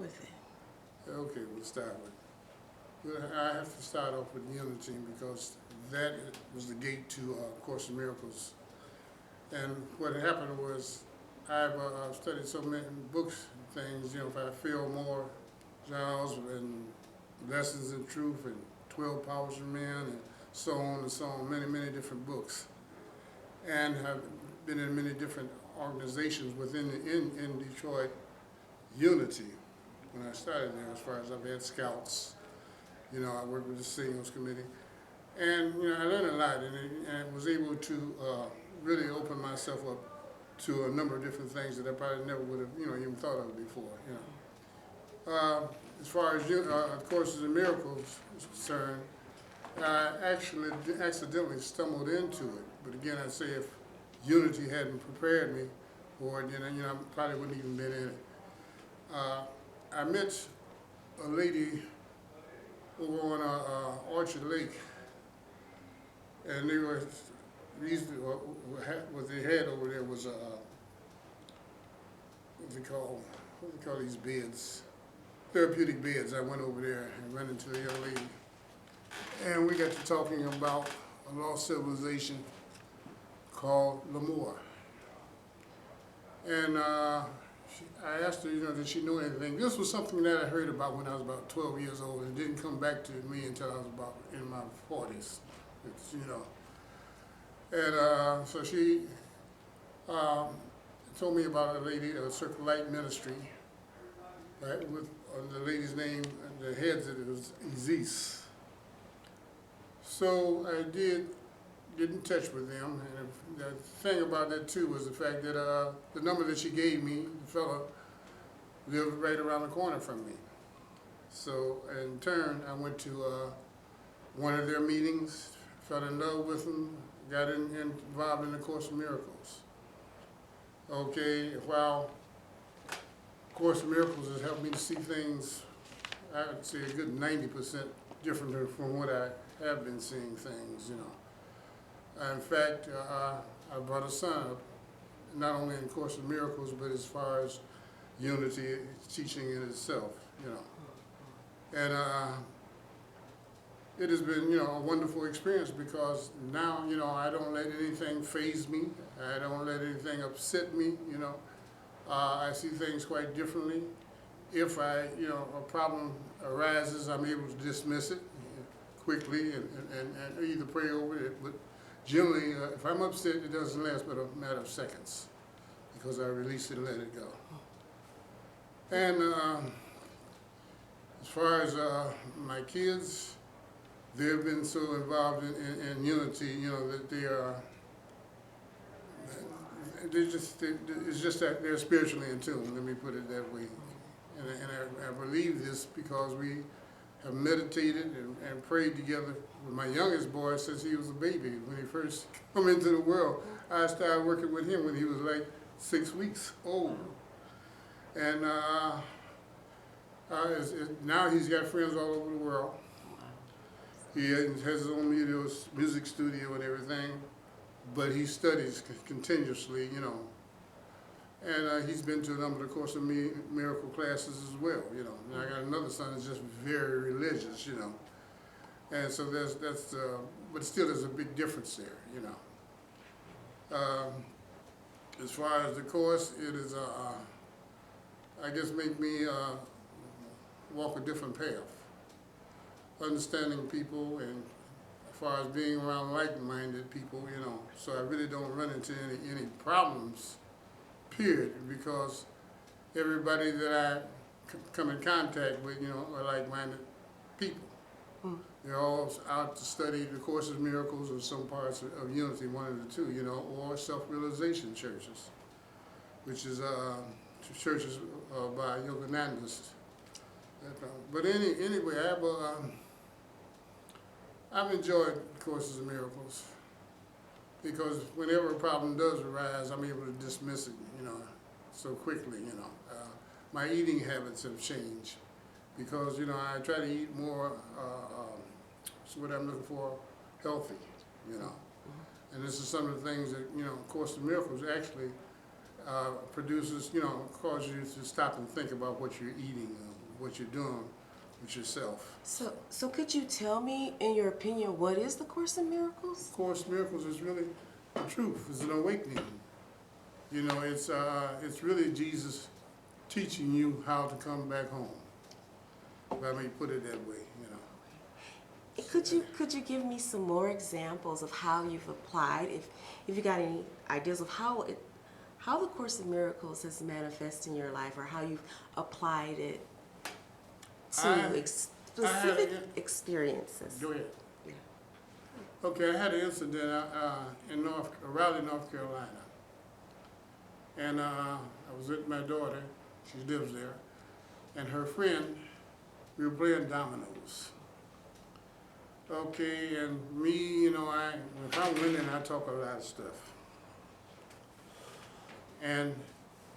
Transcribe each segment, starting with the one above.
with it. Okay, we'll start with. I have to start off with unity because that was the gate to Course in Miracles. And what happened was I've studied so many books and things, if I feel more genres and lessons in truth and 12 powers of men and so on, many different books. And have been in many different organizations in Detroit, Unity. When I started there, as far as I've had scouts, I worked with the singles committee. And, I learned a lot and was able to really open myself up to a number of different things that I probably never would have, even thought of before, As far as Courses in Miracles is concerned, I actually accidentally stumbled into it. But again, I'd say if Unity hadn't prepared me for it, then, I probably wouldn't even been in it. I met a lady over on Orchard Lake, and they were what they had over there was what they call these beds, therapeutic beds. I went over there and ran into the young lady, and we got to talking about a lost civilization called Lemoore. And I asked her, did she know anything? This was something that I heard about when I was about 12 years old, and it didn't come back to me until I was about in my 40s, And so she told me about a lady, a Circle Light Ministry, right, with the lady's name, the heads of it was Aziz. So I did get in touch with them, and the thing about that too was the fact that the number that she gave me, the fellow lived right around the corner from me. So in turn, I went to one of their meetings, fell in love with them, got involved in the Course of Miracles. Okay, while Course of Miracles has helped me to see things, I would say a good 90% different from what I have been seeing things, In fact, I brought a son up, not only in Course of Miracles, but as far as unity teaching in itself, And it has been, a wonderful experience because now, I don't let anything faze me. I don't let anything upset me, I see things quite differently. If a problem arises, I'm able to dismiss it quickly and either pray over it. But generally, if I'm upset, it doesn't last but a matter of seconds because I release it and let it go. And as far as my kids, they've been so involved in unity, that they are, it's just that they're spiritually in tune, let me put it that way. And I believe this because we have meditated and prayed together with my youngest boy since he was a baby. When he first came into the world, I started working with him when he was like 6 weeks old. And now he's got friends all over the world. He has his own music studio and everything, but he studies continuously, And he's been to a number of Course of Miracle classes as well, And I got another son that's just very religious, And so but still there's a big difference there, As far as the Course, it is, I guess, make me walk a different path. Understanding people and as far as being around like-minded people, So I really don't run into any problems, period, because everybody that I come in contact with, are like-minded people. They're all out to study the Course of Miracles or some parts of Unity, one of the two, or self-realization churches, which is churches by Yoganandas. But anyway, I've enjoyed Courses of Miracles because whenever a problem does arise, I'm able to dismiss it, so quickly, My eating habits have changed because, I try to eat more, so what I'm looking for, healthy, And this is some of the things that, Course of Miracles actually produces, causes you to stop and think about what you're eating what you're doing with yourself. So could you tell me, in your opinion, what is the Course in Miracles? Course in Miracles is really the truth. It's an awakening. You know, it's really Jesus teaching you how to come back home. If I may put it that way, you know. Could you give me some more examples of how you've applied, if you got any ideas of how the Course in Miracles has manifested in your life, or how you've applied it to specific experiences? Go ahead. Yeah. Okay, I had an incident in Raleigh, North Carolina. And I was with my daughter, she lives there, and her friend, we were playing dominoes. Okay, and me, you know, if I'm winning, I talk a lot of stuff. And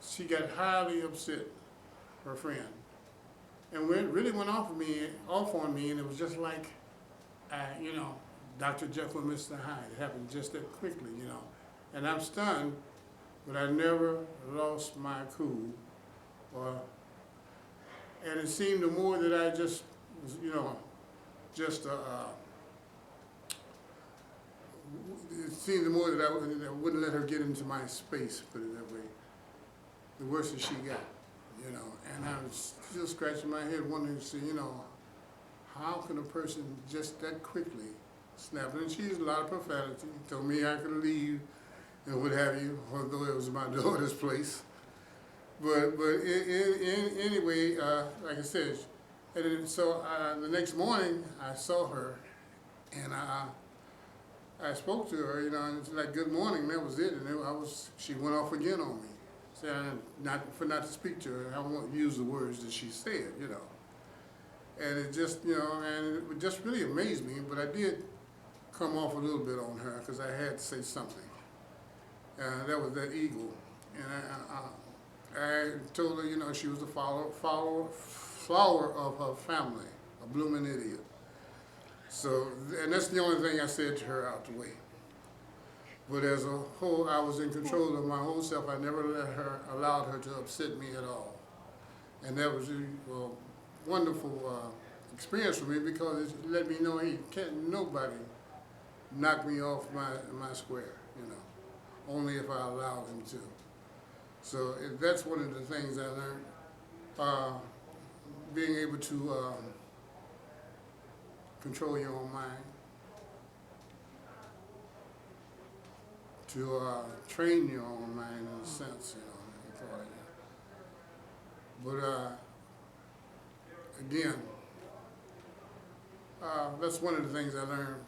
she got highly upset, her friend, and really went off on me, and it was just like, you know, Dr. Jekyll and Mr. Hyde. It happened just that quickly, you know. And I'm stunned, but I never lost my cool. And it seemed the more that I just was, you know, it seemed the more that I wouldn't let her get into my space, put it that way, the worse that she got, you know. And I was still scratching my head wondering, you know, how can a person just that quickly snap? And she used a lot of profanity, told me I could leave and what have you, although it was my daughter's place. But anyway, like I said, and so the next morning I saw her, and I spoke to her, you know, and it's like, good morning, that was it. And she went off again on me, saying not to speak to her. I won't use the words that she said, you know. And it just, you know, and it just really amazed me, but I did come off a little bit on her because I had to say something. That was that ego. And I told her, you know, she was a flower of her family, a blooming idiot. So, and that's the only thing I said to her out the way. But as a whole, I was in control of my whole self. I never allowed her to upset me at all. And that was a wonderful experience for me, because it let me know, hey, can't nobody knock me off my square, you know, only if I allow them to. So that's one of the things I learned, being able to control your own mind, to train your own mind in a sense, you know, but again, that's one of the things I learned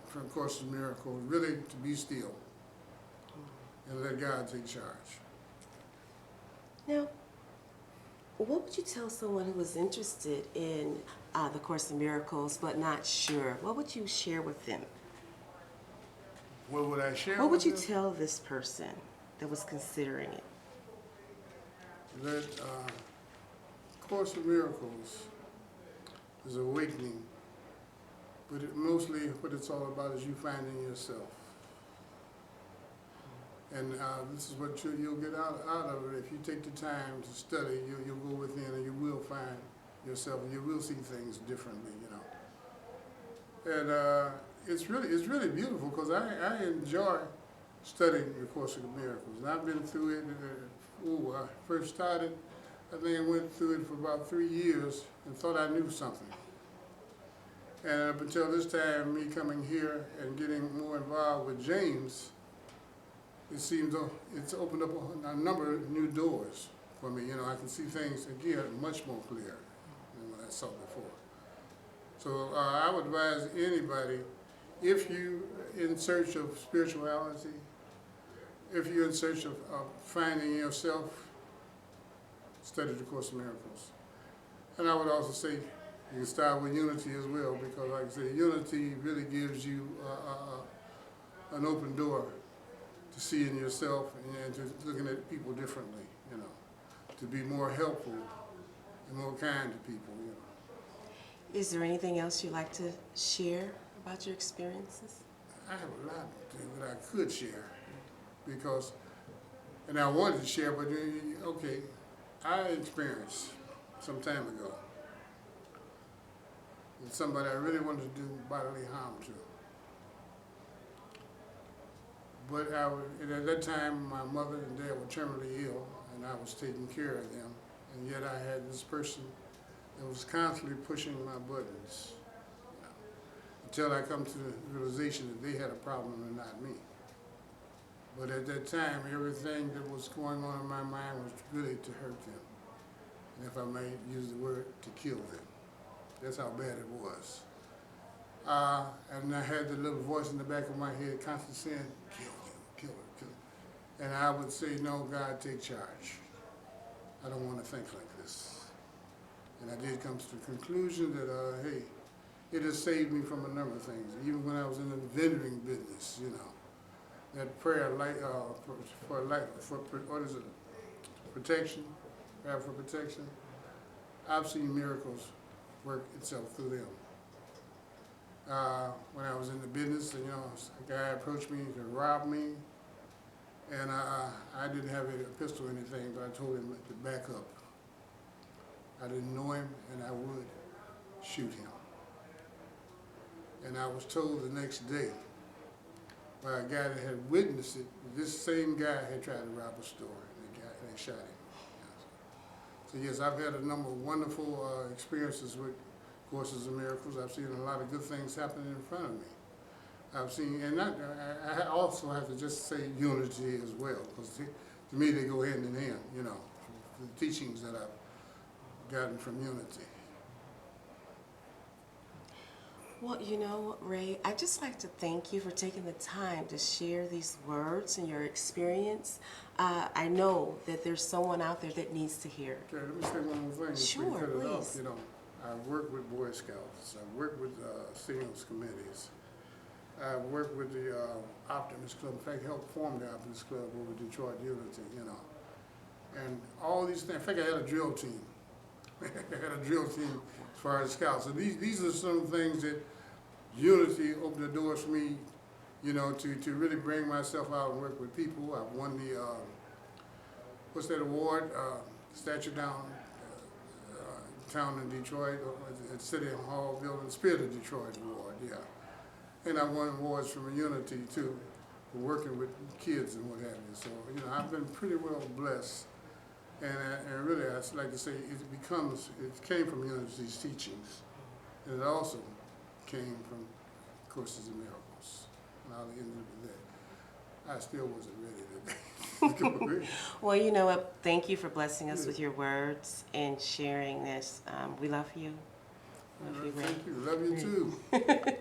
from Course in Miracles, really to be still and let God take charge. Now, what would you tell someone who was interested in the Course in Miracles but not sure? What would you share with them? What would I share? What would you tell this person that was considering it? That Course in Miracles is awakening, but mostly what it's all about is you finding yourself. And this is what you'll get out of it. If you take the time to study, you'll go within and you will find yourself, and you will see things differently, you know. And it's really beautiful, because I enjoy studying the Course in Miracles. And I've been through it. I first started, I think I went through it for about 3 years and thought I knew something. And up until this time, me coming here and getting more involved with James, it seems it's opened up a number of new doors for me. You know, I can see things again much more clear than what I saw before. So I would advise anybody, if you're in search of spirituality, if you're in search of finding yourself, study the Course in Miracles. And I would also say you can start with unity as well, because like I say, unity really gives you an open door to seeing yourself and to looking at people differently, you know, to be more helpful and more kind to people, you know. Is there anything else you'd like to share about your experiences? I have a lot that I could share, because, and I wanted to share, but okay, I experienced some time ago and somebody I really wanted to do bodily harm to. But and at that time, my mother and dad were terminally ill, and I was taking care of them. And yet I had this person that was constantly pushing my buttons, until I come to the realization that they had a problem and not me. But at that time, everything that was going on in my mind was really to hurt them. And if I may use the word, to kill them. That's how bad it was. And I had the little voice in the back of my head constantly saying, kill him, kill him, kill him. And I would say, no, God, take charge. I don't want to think like this. And I did come to the conclusion that, hey, it has saved me from a number of things. Even when I was in the vending business, you know, that prayer, protection, prayer for protection. I've seen miracles work itself through them. When I was in the business, you know, a guy approached me to rob me, and I didn't have a pistol or anything, but I told him to back up. I didn't know him, and I would shoot him. And I was told the next day by a guy that had witnessed it, this same guy had tried to rob a store, and they shot him. So yes, I've had a number of wonderful experiences with Courses in Miracles. I've seen a lot of good things happening in front of me. I've seen, and I also have to just say unity as well, because to me they go hand in hand, you know, the teachings that I've gotten from unity. Well, you know, Ray, I'd just like to thank you for taking the time to share these words and your experience. I know that there's someone out there that needs to hear. Okay, let me say one more thing. Sure, cut it off. please. You know, I've worked with Boy Scouts. I've worked with singles committees. I've worked with the Optimist Club. In fact, helped form the Optimist Club over Detroit Unity, you know. And all these things. In fact, I had a drill team. I had a drill team as far as Scouts. So these are some things that Unity opened the doors for me, you know, to really bring myself out and work with people. I've won the, what's that award? Statue Down town in Detroit, at City Hall building, Spirit of Detroit Award, yeah. And I won awards from Unity too, for working with kids and what have you. So, you know, I've been pretty well blessed. And really, I'd like to say it came from Unity's teachings. And it also came from Courses in Miracles. And I'll end with that. I still wasn't ready today. Well, you know what? Thank you for blessing us with your words and sharing this. We love you. Thank you. Love you too.